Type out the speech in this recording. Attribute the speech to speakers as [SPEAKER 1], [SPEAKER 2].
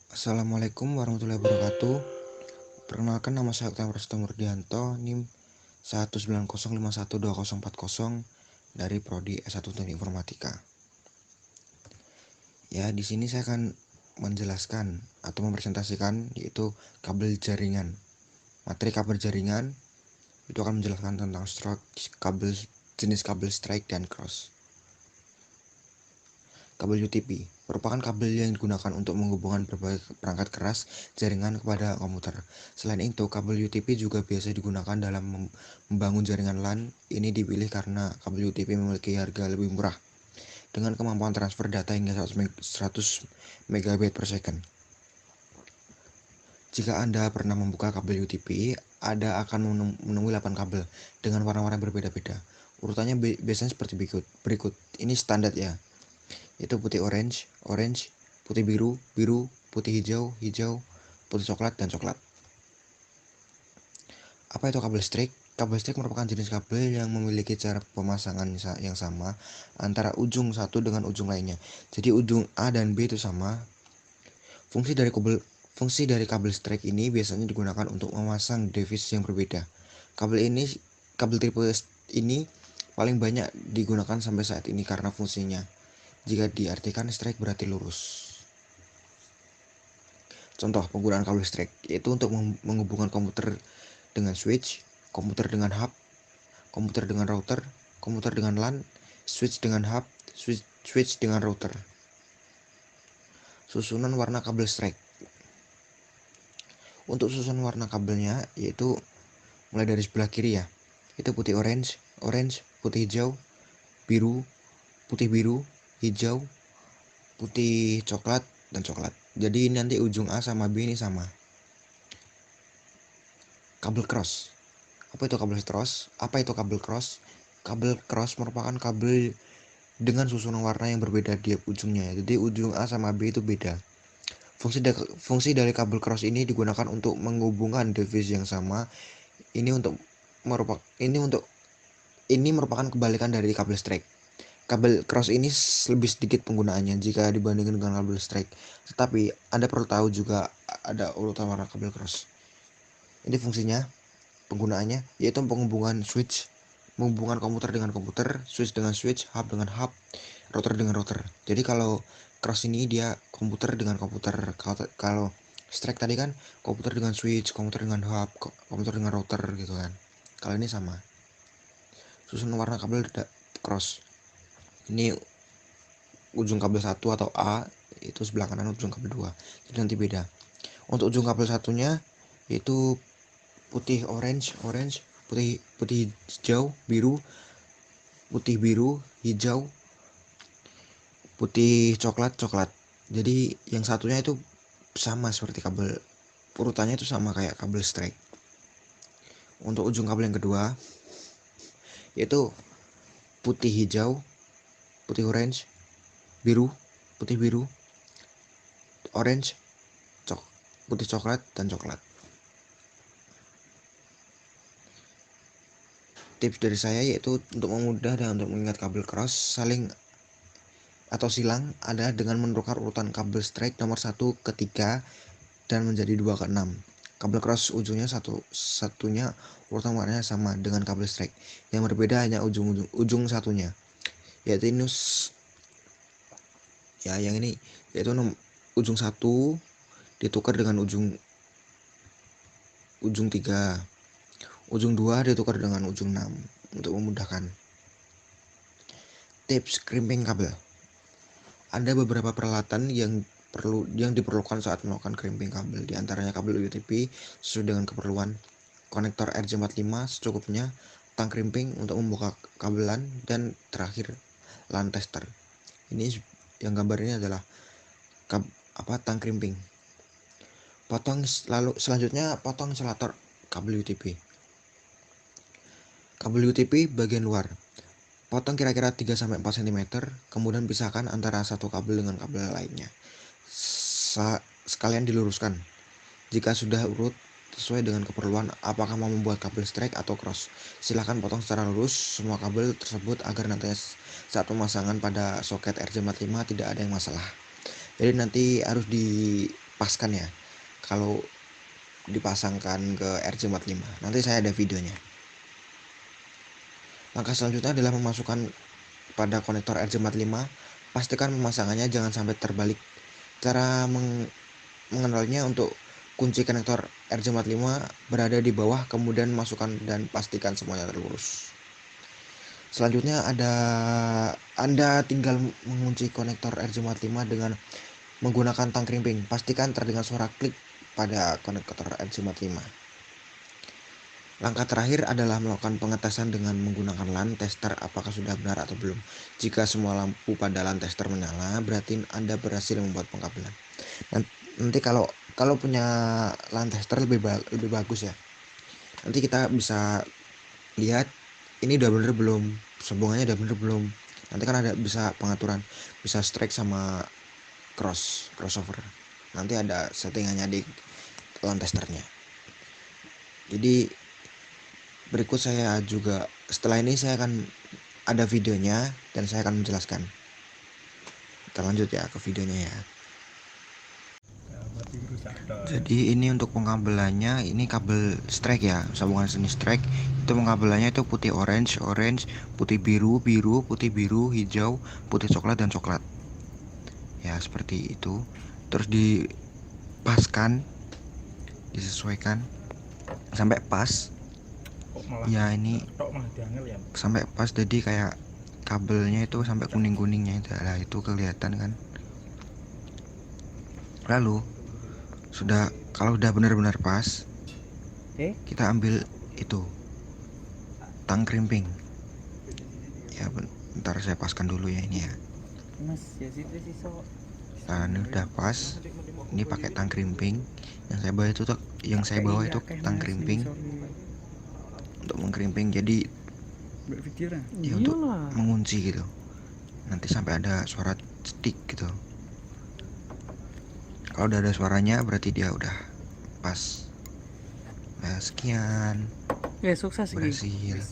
[SPEAKER 1] Assalamualaikum warahmatullahi wabarakatuh. Perkenalkan, nama saya Oktavian Prasetyo Murdianto, NIM 190512040 dari Prodi S1 Teknik Informatika. Ya, di sini saya akan menjelaskan atau mempresentasikan yaitu kabel jaringan. Materi kabel jaringan itu akan menjelaskan tentang kabel, jenis kabel strike dan cross. Kabel UTP merupakan kabel yang digunakan untuk menghubungkan berbagai perangkat keras jaringan kepada komputer. Selain itu, kabel UTP juga biasa digunakan dalam membangun jaringan LAN. Ini dipilih karena kabel UTP memiliki harga lebih murah dengan kemampuan transfer data hingga 100 megabit per second. Jika Anda pernah membuka kabel UTP, Anda akan menemui 8 kabel dengan warna-warna berbeda-beda. Urutannya biasanya seperti berikut. Ini standar ya. Itu putih orange, putih biru, putih hijau, putih coklat, dan coklat. Apa itu kabel strike? Kabel strike merupakan jenis kabel yang memiliki cara pemasangan yang sama antara ujung satu dengan ujung lainnya. Jadi ujung A dan B itu sama. Fungsi dari kabel strike ini biasanya digunakan untuk memasang device yang berbeda. Kabel tipe ini paling banyak digunakan sampai saat ini karena fungsinya. Jika diartikan strike berarti lurus. Contoh penggunaan kabel strike yaitu untuk menghubungkan komputer dengan switch, komputer dengan hub, komputer dengan router, komputer dengan LAN, switch dengan hub, switch dengan router. Susunan warna kabel strike. Untuk susunan warna kabelnya yaitu mulai dari sebelah kiri ya. Itu putih orange, putih hijau, putih biru, hijau, putih coklat, dan coklat. Jadi nanti ujung A sama B ini sama. Kabel cross. Apa itu kabel cross? Kabel cross merupakan kabel dengan susunan warna yang berbeda di ujungnya. Jadi ujung A sama B itu beda. Fungsi dari kabel cross ini digunakan untuk menghubungkan device yang sama. Ini merupakan kebalikan dari kabel strike. Kabel cross ini lebih sedikit penggunaannya jika dibandingkan dengan kabel strike. Tetapi Anda perlu tahu juga ada urutan warna kabel cross. Ini fungsinya, penggunaannya yaitu penghubungan switch, menghubungkan komputer dengan komputer, switch dengan switch, hub dengan hub, router dengan router. Jadi kalau cross ini dia komputer dengan komputer. Kalau strike tadi kan komputer dengan switch, komputer dengan hub, komputer dengan router gitu kan. Kalau ini sama. Susunan warna kabel cross. Ini ujung kabel 1 atau A, itu sebelah kanan ujung kabel 2. Jadi nanti beda. Untuk ujung kabel satunya yaitu putih orange, putih hijau, putih biru, hijau, putih coklat. Jadi yang satunya itu sama seperti kabel, urutannya itu sama kayak kabel strike. Untuk ujung kabel yang kedua yaitu putih hijau, putih orange, putih biru, orange, putih coklat, dan coklat. Tips dari saya yaitu untuk memudah dan untuk mengingat kabel cross silang adalah dengan menukar urutan kabel strike nomor 1 ke 3 dan menjadi 2 ke 6. Kabel cross ujungnya satunya urutan warnanya sama dengan kabel strike. Yang berbeda hanya ujung satunya. Yaitu ini ya, yang ini yaitu ujung 1 ditukar dengan ujung 3. Ujung 2 ditukar dengan ujung 6 untuk memudahkan. Tips crimping kabel. Ada beberapa peralatan yang diperlukan saat melakukan crimping kabel. Di antaranya kabel UTP sesuai dengan keperluan, konektor RJ45 secukupnya, tang crimping untuk membuka kabelan, dan terakhir LAN tester. Ini yang gambar ini adalah tang crimping. Selanjutnya potong insulator kabel UTP. Kabel UTP bagian luar. Potong kira-kira 3-4 cm, kemudian pisahkan antara satu kabel dengan kabel lainnya. Sekalian diluruskan. Jika sudah urut sesuai dengan keperluan, apakah mau membuat kabel strike atau cross, silahkan potong secara lurus semua kabel tersebut agar nanti saat pemasangan pada soket RJ45 tidak ada yang masalah. Jadi nanti harus paskan ya kalau dipasangkan ke RJ45. Nanti saya ada videonya. Langkah selanjutnya adalah memasukkan pada konektor RJ45. Pastikan pemasangannya jangan sampai terbalik. Cara mengenalnya, untuk kunci konektor RJ45 berada di bawah, kemudian masukkan dan pastikan semuanya terlurus. Selanjutnya Anda tinggal mengunci konektor RJ45 dengan menggunakan tang krimping. Pastikan terdengar suara klik pada konektor RJ45. Langkah terakhir adalah melakukan pengetesan dengan menggunakan LAN tester apakah sudah benar atau belum. Jika semua lampu pada LAN tester menyala, berarti Anda berhasil membuat pengkabelan. Nanti kalau punya LAN tester lebih bagus ya. Nanti kita bisa lihat ini udah bener belum, sambungannya udah bener belum. Nanti kan ada bisa pengaturan, bisa strike sama crossover. Nanti ada settingannya di LAN testernya. Jadi berikut saya juga, setelah ini saya akan ada videonya dan saya akan menjelaskan. Kita lanjut ya ke videonya ya. Jadi ini untuk pengkabelannya, ini kabel strike ya, sambungan jenis strike. Itu pengkabelannya itu putih orange, putih biru, putih biru, hijau, putih coklat dan coklat. Ya seperti itu. Terus dipaskan, disesuaikan sampai pas. Ya ini sampai pas, jadi kayak kabelnya itu sampai kuning-kuningnya itu, lah itu kelihatan kan. Lalu kalau udah benar-benar pas, kita ambil itu tang krimping. Ya bentar saya paskan dulu ya ini ya. Nah ini udah pas, ini pakai tang krimping. Yang saya bawa itu tang krimping untuk mengkrimping, jadi ya untuk mengunci gitu. Nanti sampai ada suara cetik gitu. Kalau udah ada suaranya berarti dia udah pas. Nah sekian,
[SPEAKER 2] sukses
[SPEAKER 1] berhasil.